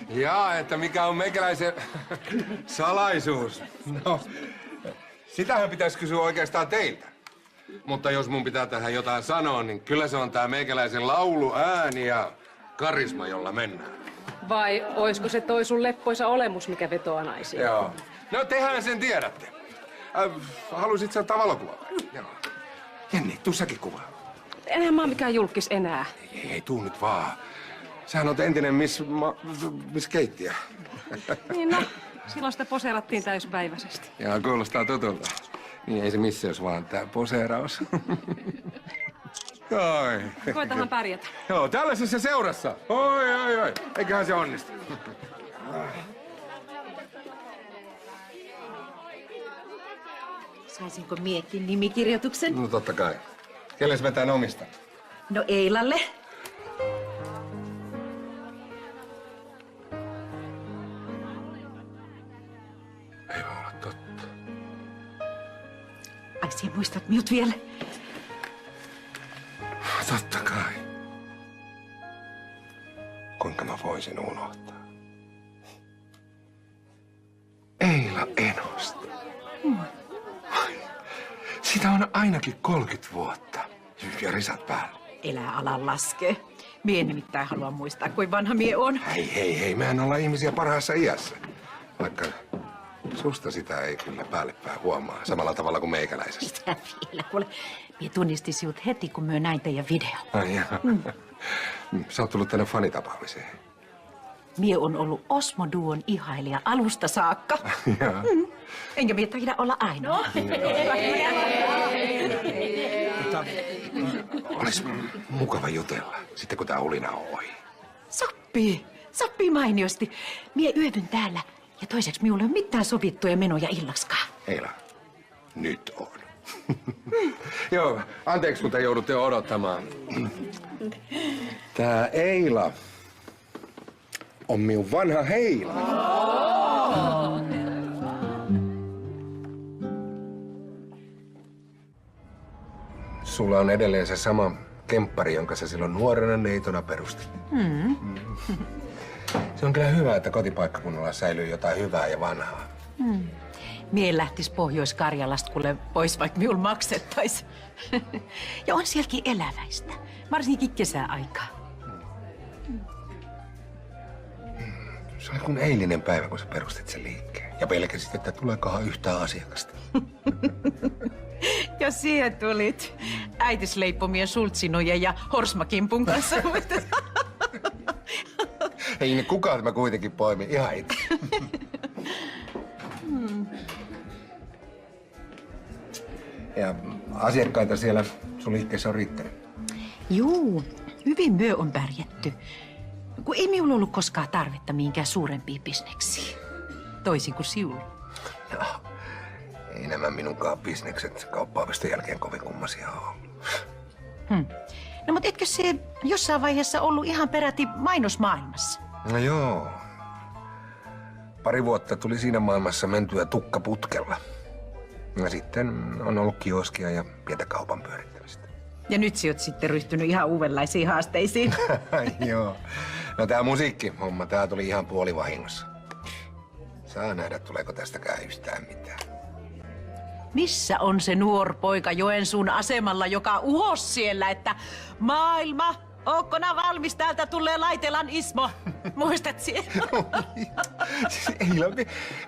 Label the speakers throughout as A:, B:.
A: Jaa, että mikä on meikäläisen salaisuus? No, sitähän pitäisi kysyä oikeastaan teiltä. Mutta jos mun pitää tähän jotain sanoa, niin kyllä se on tää meikäläisen laulu, ääni ja karisma, jolla mennään.
B: Vai oisko se toi sun leppoisa olemus, mikä vetoaa naisiin?
A: Joo. No tehän sen tiedätte. Haluaisit sä ottaa valokuva vai? Joo. Jenni, tuu säkin kuvaan.
B: Enhän mä oo mikään julkis enää.
A: Ei, tuu nyt vaan. Sähän oot entinen miss keittiö.
B: Niin no, silloin sitä poseerattiin täyspäiväisesti.
A: Ja kuulostaa tutulta. Niin ei se misseys vaan tää poseeraus. Oi.
B: Koitahan pärjätä.
A: Joo, tällaisessa seurassa. Oi. Eiköhän se onnistu.
C: Saisinko miekin nimikirjoituksen?
A: No totta kai. Kelle se vetää omista?
C: No Eilalle.
A: Ei voi olla totta.
C: Ai sinä muistat minut vielä?
A: Totta kai. Kuinka mä voisin unohtaa? Eila Enosta. Sitä on ainakin 30 vuotta. Ja risat päällä.
C: Elää ala laskee. Mie nimittäin haluan muistaa, kuin vanha mie on.
A: Hei, mehän ollaan ihmisiä parhaassa iässä. Vaikka susta sitä ei kyllä päällepäin huomaa, samalla tavalla kuin meikäläisestä.
C: Mitä vielä, kuule. Mie tunnistin sinut heti, kun myö näin teidän video.
A: Ai jaa. Sä oot tullut tänne fanitapaamiseen.
C: Mie on ollut Osmo Duon ihailija alusta saakka.
A: Jaa.
C: Enkä mie taida olla ainoa. No.
A: Olis mukava jutella, sitten kun tää ulina on ohi.
C: Sopii mainiosti. Mie yövyn täällä ja toiseksi minulla ei ole mitään sovittuja menoja illakskaan.
A: Eila, nyt on. Joo, anteeksi kun te joudutte odottamaan. Tää Eila on minun vanha Heila. Sulla on edelleen se sama kemppari, jonka sä silloin nuorena neitona perustit. Se on kyllä hyvä, että kotipaikkakunnalla säilyy jotain hyvää ja vanhaa.
C: Mie lähtis Pohjois-Karjalasta, kuule pois, vaikka minulla maksettais. Ja on sielläkin eläväistä, varsinkin kesäaikaa.
A: Se oli kuin eilinen päivä, kun sä perustit sen liikkeen. Ja pelkäsit, että tuleekohan yhtään asiakasta.
C: Ja siihen tulit äitisleipomien sultsinojen ja horsmakimpun kanssa.
A: Ei ne kukaan, mä kuitenkin poimin ihan itse. Ja asiakkaita siellä sun liikkeessä on riittänyt.
C: Juu, hyvin myö on pärjätty. Kun ei minulla ollut koskaan tarvetta mihinkään suurempiin bisneksiin. Toisin kuin sinulla.
A: No, ei nämä minunkaan bisnekset kauppaamisten jälkeen kovin kummasia ole.
C: No mutta etkö se jossain vaiheessa ollut ihan peräti mainosmaailmassa?
A: No joo. Pari vuotta tuli siinä maailmassa mentyä tukkaputkella. Ja sitten on ollut kioskia ja pientä kaupan pyörittämistä.
C: Ja nyt sä oot sitten ryhtynyt ihan uudenlaisiin haasteisiin.
A: Joo. No tää musiikkihomma, tää tuli ihan puolivahingossa. Saa nähdä, tuleeko tästäkään yhtään mitään.
C: Missä on se nuor poika Joensuun asemalla, joka uhos siellä, että maailma, ookkona valmis, täältä tulee Laitelan Ismo. Muistat siellä?
A: Siis Eila,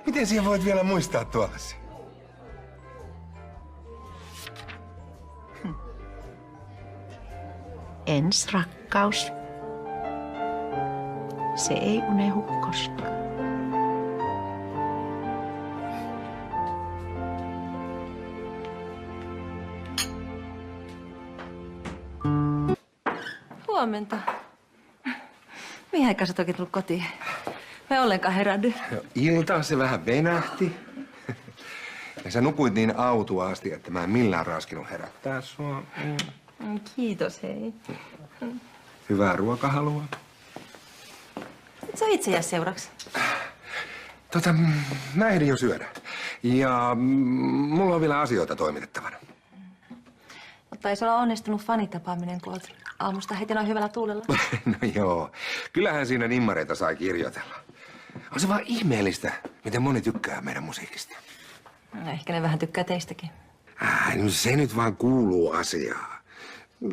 A: miten siihen voit vielä muistaa tuollaisia?
C: Ens rakkaus. Se ei unehu koskaan.
D: Huomenta. Mihin aikaan sä toki tullut kotiin? Mä en ollenkaan herännyt.
A: Iltaan se vähän venähti. Ja sä nukuit niin autuaasti, että mä en millään raskinut herättää sua.
D: Kiitos, hei.
A: Hyvää ruokahalua.
D: Et sä itse jää seuraksi?
A: Mä ehdin jo syödä. Ja mulla on vielä asioita toimitettavana.
D: No Mutta ei se ole onnistunut fanitapaaminen, kun olet aamusta heti noin hyvällä tuulella.
A: No joo, kyllähän siinä nimmareita sai kirjoitella. On se vaan ihmeellistä, miten moni tykkää meidän musiikista.
D: No, ehkä ne vähän tykkää teistäkin.
A: No se nyt vaan kuuluu asiaan.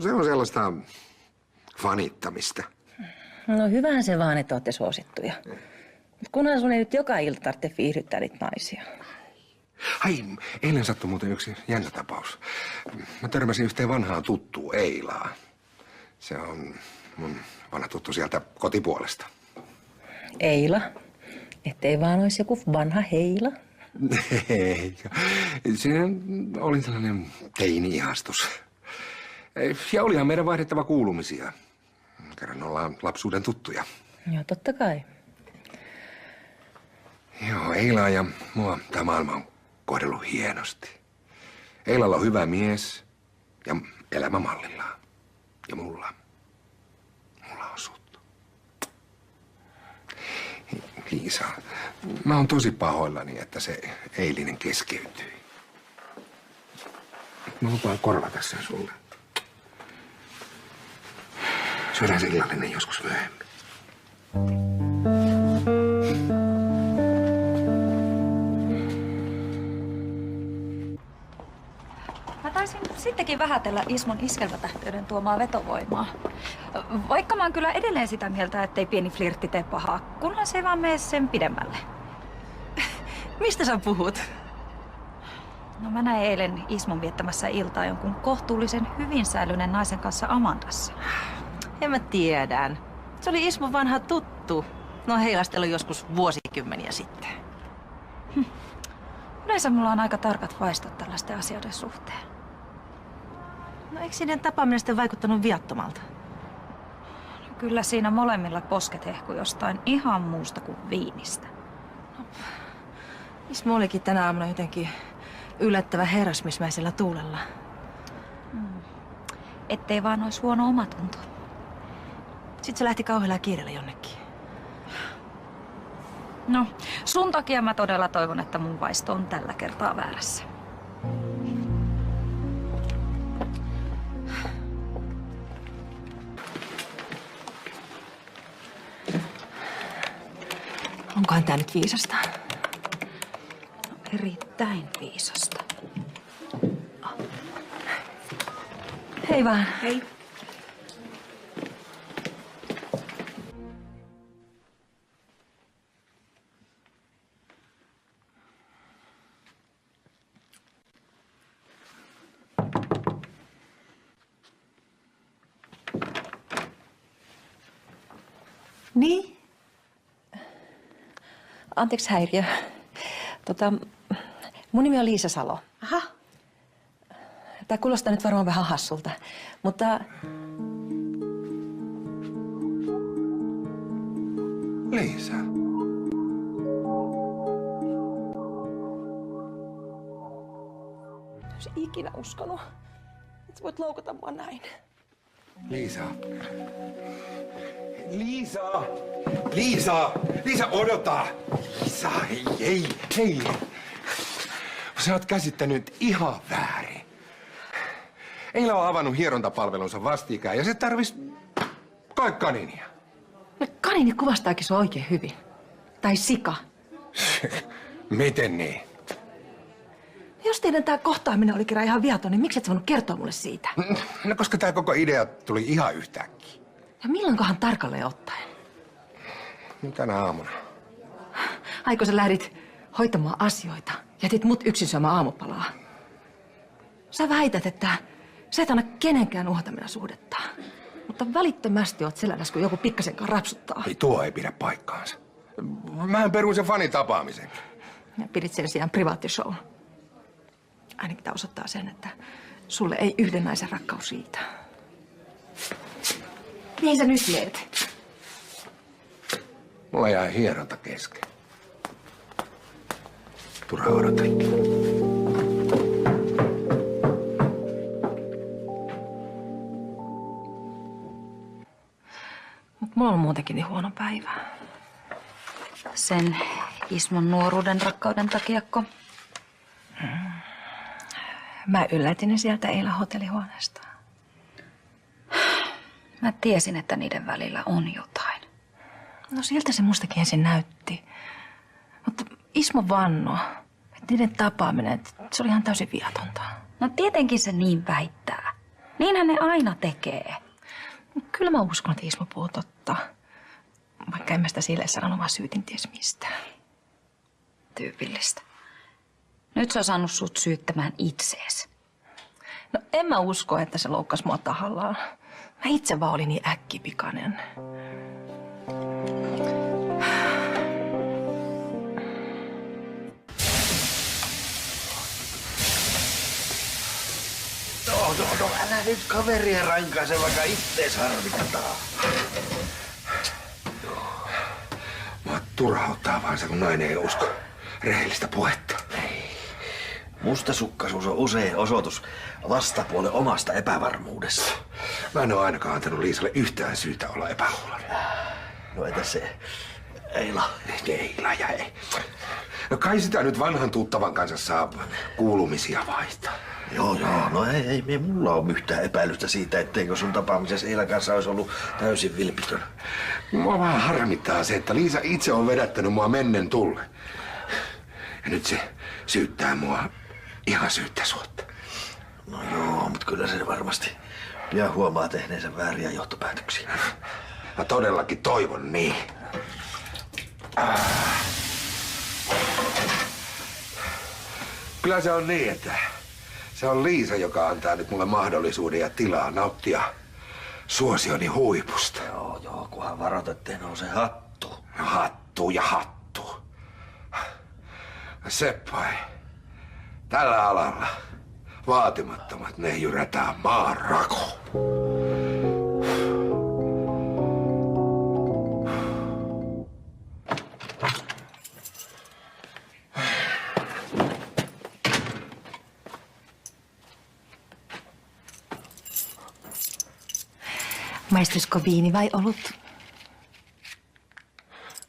A: Se on sellaista fanittamista.
D: No hyvähän se vaan, että olette suosittuja. Kunhan sun ei nyt joka ilta tarvitse viihdyttää niitä naisia.
A: Ai, eilen sattui muuten yksi jännä tapaus. Mä törmäsin yhteen vanhaan tuttuun Eilaan. Se on mun vanha tuttu sieltä kotipuolesta.
D: Eila? Ettei vaan olisi joku vanha Heila?
A: Ei. Siinä oli sellainen teini-ihastus. Ja olihan meidän vaihdettava kuulumisia. Kerran ollaan lapsuuden tuttuja.
D: Joo, totta kai.
A: Joo, Eila ja mua tämä maailma on kohdellut hienosti. Eilalla on hyvä mies ja elämä mallillaan. Ja mulla on sut. Liisa, mä oon tosi pahoillani, että se eilinen keskeytyi. Mä lupaan korvata sen sulle. Syödään se illallinen joskus myöhemmin.
E: Mä taisin sittenkin vähätellä Ismon iskelmätähteyden tuomaa vetovoimaa. Vaikka mä oon kyllä edelleen sitä mieltä, ettei pieni flirtti tee pahaa, kunhan se ei vaan mene sen pidemmälle.
C: Mistä sä puhut?
E: No mä näin eilen Ismon viettämässä iltaa jonkun kohtuullisen hyvin säilyneen naisen kanssa Amandassa.
C: En mä tiedän. Se oli Ismon vanha tuttu. No heilastelu joskus vuosikymmeniä sitten.
E: Yleensä mulla on aika tarkat vaistot tällaisten asioiden suhteen.
C: No eikö sinne tapaaminen sitten vaikuttanut viattomalta?
E: Kyllä siinä molemmilla posket hehku jostain ihan muusta kuin viinistä.
C: Ismo olikin tänä aamuna jotenkin yllättävän herrasmiesmäisellä tuulella.
E: Ettei vaan olisi huono omatunto.
C: Sitten se lähti kauhealla kiireellä jonnekin.
E: No, sun takia mä todella toivon, että mun vaisto on tällä kertaa väärässä.
C: Onkohan tää nyt viisasta?
E: Erittäin viisasta.
C: Hei vaan.
E: Hei.
D: Niin? Anteeksi häiriö. Mun nimi on Liisa Salo.
C: Aha.
D: Tää kuulostaa nyt varmaan vähän hassulta, mutta
A: Liisa.
D: jos ikinä uskonut, että sä voit loukata mua näin.
A: Liisa. Liisa! Liisa! Liisa, odota! Liisa, hei! Sä oot käsittänyt ihan väärin. Eila on avannut hierontapalvelunsa vastikään ja se tarvis kai kaninia.
D: No, kanini kuvastaakin sua oikein hyvin. Tai sika.
A: Miten niin?
D: Jos teidän tää kohtaaminen oli kerran ihan viaton, niin miksi et sä voinut kertoa mulle siitä?
A: No koska tää koko idea tuli ihan yhtäkkiä.
D: Ja milloinkohan tarkalleen ottaen?
A: Nyt tänä aamuna.
D: Aiko sä lähdit hoitamaan asioita? Jätit mut yksin syömään aamupalaa. Sä väität, että sä et anna kenenkään uhata meidän suhdetta. Mutta välittömästi oot selälläs, kun joku pikkasenkaan rapsuttaa.
A: Ei, tuo ei pidä paikkaansa. Mähän peruin sen fanitapaamisen.
D: Ja pidit sen sijaan privaattishow. Ainakin tää osoittaa sen, että sulle ei yhden naisen rakkaus riitä. Mihin sä nyt meet?
A: Mulla jäi hieronta kesken. Turha odotella.
D: Mut mulla on muutenkin niin huono päivä.
E: Sen Ismon nuoruuden rakkauden takiakko.
D: Mä yllätin ne sieltä eilen hotellihuoneesta.
E: Mä tiesin, että niiden välillä on jotain.
D: No siltä se mustakin ensin näytti. Mutta Ismo vannoo, että niiden tapaaminen, että se oli ihan täysin viatonta.
E: No tietenkin se niin väittää. Niinhän ne aina tekee.
D: Kyllä mä uskon, että Ismo puhuu totta. Vaikka en mä sitä sille sanonut, vaan syytin ties mistä.
E: Tyypillistä. Nyt se on saanut sut syyttämään itseesi.
D: No en mä usko, että se loukkasi mua tahallaan. Mä itse vaan olin niin äkkipikainen.
F: No, älä nyt kaveria rankaise, vaikka ittees harvitetaan.
A: Mua turhauttaa vaan se, kun nainen ei usko rehellistä puhetta.
F: Mustasukkaisuus on usein osoitus vastapuolen omasta epävarmuudesta.
A: Mä en oo ainakaan antanut Liisalle yhtään syytä olla epähuolinen.
F: No entäs se Eila?
A: Eila ja ei. No kai sitä nyt vanhan tuttavan kanssa saa kuulumisia vaihtaa.
F: Joo, no ei mulla ole yhtään epäilystä siitä, etteikö sun tapaamisessa Eilan kanssa olisi ollut täysin vilpitön.
A: Mua vaan harmittaa se, että Liisa itse on vedättänyt mua mennen tulle. Ja nyt se syyttää mua ihan syyttä suotta.
F: No joo, mutta kyllä se varmasti pian huomaa tehneensä vääriä johtopäätöksiä.
A: Mä todellakin toivon niin. Kyllä se on niin, että se on Liisa, joka antaa nyt mulle mahdollisuuden ja tilaa nauttia suosioni huipusta.
F: Joo, kunhan varoit, ettei nouse hattu.
A: Hattu ja hattu. Seppai, tällä alalla vaatimattomat ne jyrätään maan rakoon.
D: Maistuisiko viini vai olut?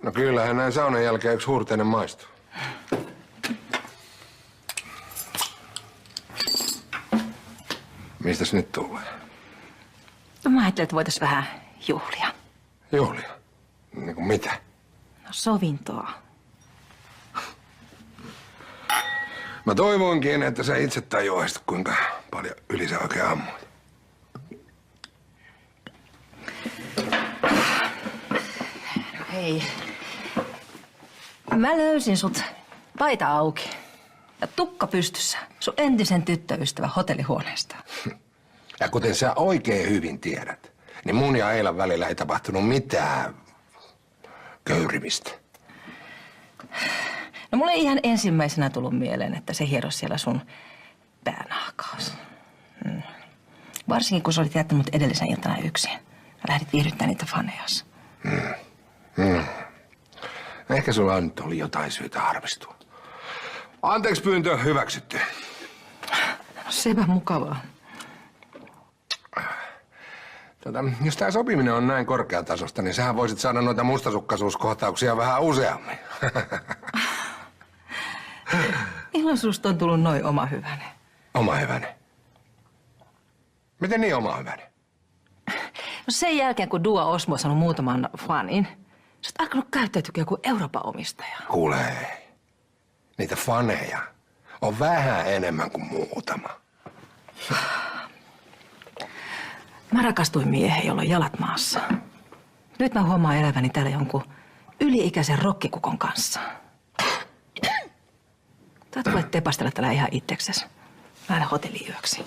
A: No kyllähän näin saunan jälkeen yksi huurteinen maistuu. Mistäs nyt tulee?
D: No mä ajattelin, että voitais vähän juhlia.
A: Juhlia? Niin kuin mitä?
D: No sovintoa.
A: Mä toivoinkin, että sä itse tajuaisit, kuinka paljon yli sä oikein ammuit.
D: Hei. Mä löysin sut paita auki ja tukka pystyssä sun entisen tyttöystävän hotellihuoneesta.
A: Ja kuten sä oikein hyvin tiedät, niin mun ja Eilan välillä ei tapahtunut mitään köyrimistä.
D: No mulle ei ihan ensimmäisenä tullut mieleen, että se hierosi siellä sun päänahkaus. Varsinkin kun sä olit jättänyt mut edellisen iltana yksin. Ja lähdit viihdyttämään niitä fanejasi.
A: Ehkä sulla on nyt ollut jotain syytä harmistua. Anteeksi pyyntö hyväksytty.
D: No sepä mukavaa.
A: Jos tää sopiminen on näin korkeatasosta, niin sähän voisit saada noita mustasukkaisuuskohtauksia vähän useammin.
D: Milloin susta on tullut noin oma hyvänen?
A: Oma hyvänen. Miten niin oma hyvänen?
D: No sen jälkeen, kun Dua Osmo on saanut muutaman fanin, sä oot alkanut käyttäytyä joku Euroopan omistaja.
A: Kuule, niitä faneja on vähän enemmän kuin muutama.
D: Mä rakastuin miehen, jolla on jalat maassa. Nyt mä huomaan eläväni täällä jonkun yli-ikäisen rokkikukon kanssa. Tää tulee tepastella täällä ihan itseksesi. Mä lähden hotelliyöksi.